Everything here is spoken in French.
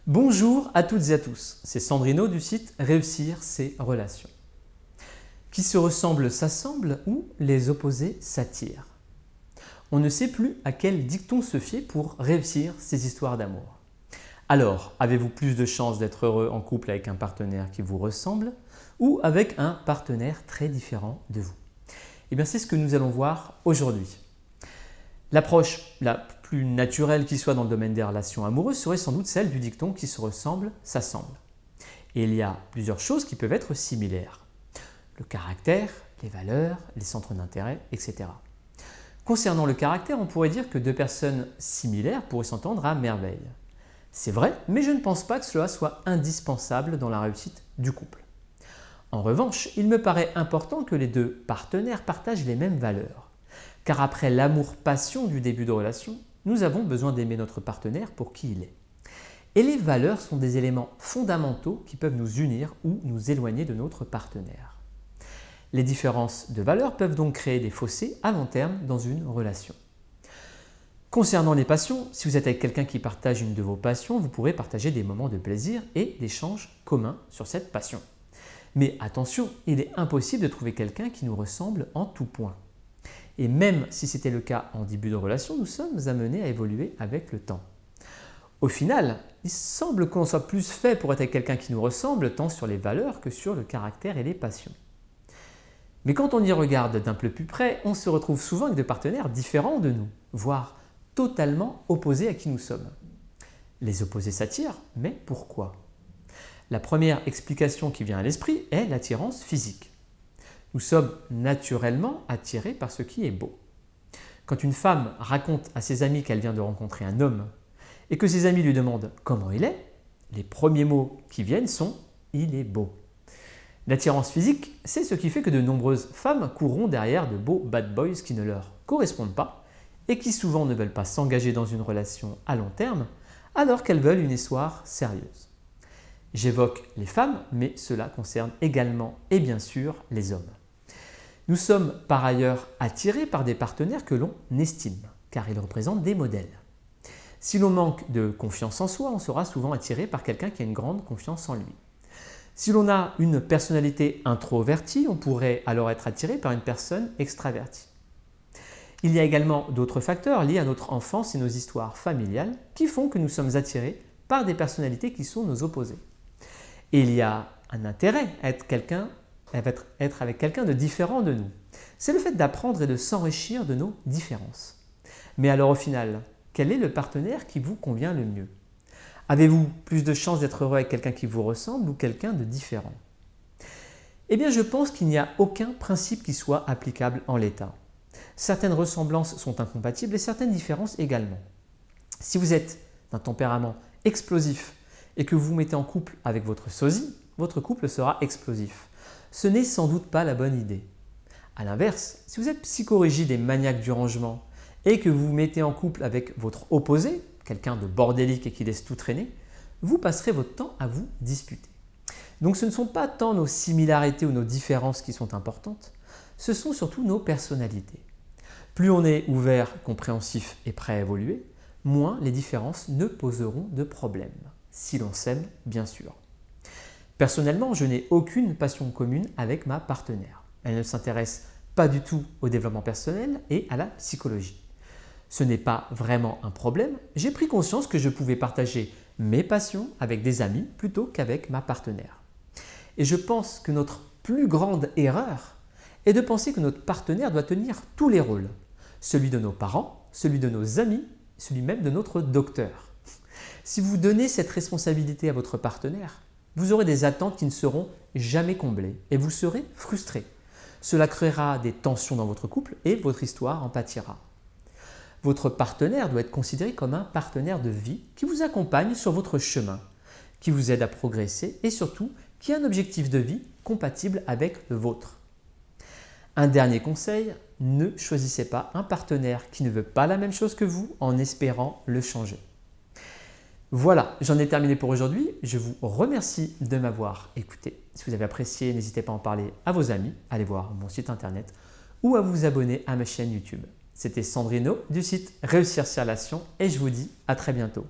Bonjour à toutes et à tous, c'est Sandrino du site Réussir ses relations. Qui se ressemble s'assemble ou les opposés s'attirent. On ne sait plus à quel dicton se fier pour réussir ses histoires d'amour. Alors, avez-vous plus de chances d'être heureux en couple avec un partenaire qui vous ressemble ou avec un partenaire très différent de vous? Eh bien, c'est ce que nous allons voir aujourd'hui. L'approche la plus naturelle qui soit dans le domaine des relations amoureuses serait sans doute celle du dicton qui se ressemble s'assemble. Et il y a plusieurs choses qui peuvent être similaires. Le caractère, les valeurs, les centres d'intérêt, etc. Concernant le caractère, on pourrait dire que deux personnes similaires pourraient s'entendre à merveille. C'est vrai, mais je ne pense pas que cela soit indispensable dans la réussite du couple. En revanche, il me paraît important que les deux partenaires partagent les mêmes valeurs. Car après l'amour-passion du début de relation, nous avons besoin d'aimer notre partenaire pour qui il est. Et les valeurs sont des éléments fondamentaux qui peuvent nous unir ou nous éloigner de notre partenaire. Les différences de valeurs peuvent donc créer des fossés à long terme dans une relation. Concernant les passions, si vous êtes avec quelqu'un qui partage une de vos passions, vous pourrez partager des moments de plaisir et d'échanges communs sur cette passion. Mais attention, il est impossible de trouver quelqu'un qui nous ressemble en tout point. Et même si c'était le cas en début de relation, nous sommes amenés à évoluer avec le temps. Au final, il semble qu'on soit plus fait pour être avec quelqu'un qui nous ressemble tant sur les valeurs que sur le caractère et les passions. Mais quand on y regarde d'un peu plus près, on se retrouve souvent avec des partenaires différents de nous, voire totalement opposés à qui nous sommes. Les opposés s'attirent, mais pourquoi? La première explication qui vient à l'esprit est l'attirance physique. Nous sommes naturellement attirés par ce qui est beau. Quand une femme raconte à ses amis qu'elle vient de rencontrer un homme et que ses amis lui demandent comment il est, les premiers mots qui viennent sont « il est beau ». L'attirance physique, c'est ce qui fait que de nombreuses femmes courront derrière de beaux bad boys qui ne leur correspondent pas et qui souvent ne veulent pas s'engager dans une relation à long terme alors qu'elles veulent une histoire sérieuse. J'évoque les femmes, mais cela concerne également et bien sûr les hommes. Nous sommes par ailleurs attirés par des partenaires que l'on estime, car ils représentent des modèles. Si l'on manque de confiance en soi, on sera souvent attiré par quelqu'un qui a une grande confiance en lui. Si l'on a une personnalité introvertie, on pourrait alors être attiré par une personne extravertie. Il y a également d'autres facteurs liés à notre enfance et nos histoires familiales qui font que nous sommes attirés par des personnalités qui sont nos opposés. Et il y a un intérêt à être avec quelqu'un de différent de nous. C'est le fait d'apprendre et de s'enrichir de nos différences. Mais alors au final, quel est le partenaire qui vous convient le mieux? Avez-vous plus de chances d'être heureux avec quelqu'un qui vous ressemble ou quelqu'un de différent? Eh bien, je pense qu'il n'y a aucun principe qui soit applicable en l'état. Certaines ressemblances sont incompatibles et certaines différences également. Si vous êtes d'un tempérament explosif et que vous vous mettez en couple avec votre sosie, votre couple sera explosif. Ce n'est sans doute pas la bonne idée. A l'inverse, si vous êtes psychorigide et maniaque du rangement et que vous vous mettez en couple avec votre opposé, quelqu'un de bordélique et qui laisse tout traîner, vous passerez votre temps à vous disputer. Donc ce ne sont pas tant nos similarités ou nos différences qui sont importantes, ce sont surtout nos personnalités. Plus on est ouvert, compréhensif et prêt à évoluer, moins les différences ne poseront de problème, si l'on s'aime bien sûr. Personnellement, je n'ai aucune passion commune avec ma partenaire. Elle ne s'intéresse pas du tout au développement personnel et à la psychologie. Ce n'est pas vraiment un problème, j'ai pris conscience que je pouvais partager mes passions avec des amis plutôt qu'avec ma partenaire. Et je pense que notre plus grande erreur est de penser que notre partenaire doit tenir tous les rôles. Celui de nos parents, celui de nos amis, celui même de notre docteur. Si vous donnez cette responsabilité à votre partenaire, vous aurez des attentes qui ne seront jamais comblées et vous serez frustré. Cela créera des tensions dans votre couple et votre histoire en pâtira. Votre partenaire doit être considéré comme un partenaire de vie qui vous accompagne sur votre chemin, qui vous aide à progresser et surtout qui a un objectif de vie compatible avec le vôtre. Un dernier conseil, ne choisissez pas un partenaire qui ne veut pas la même chose que vous en espérant le changer. Voilà, j'en ai terminé pour aujourd'hui. Je vous remercie de m'avoir écouté. Si vous avez apprécié, n'hésitez pas à en parler à vos amis, allez voir mon site internet ou à vous abonner à ma chaîne YouTube. C'était Sandrino du site Réussir ses relations et je vous dis à très bientôt.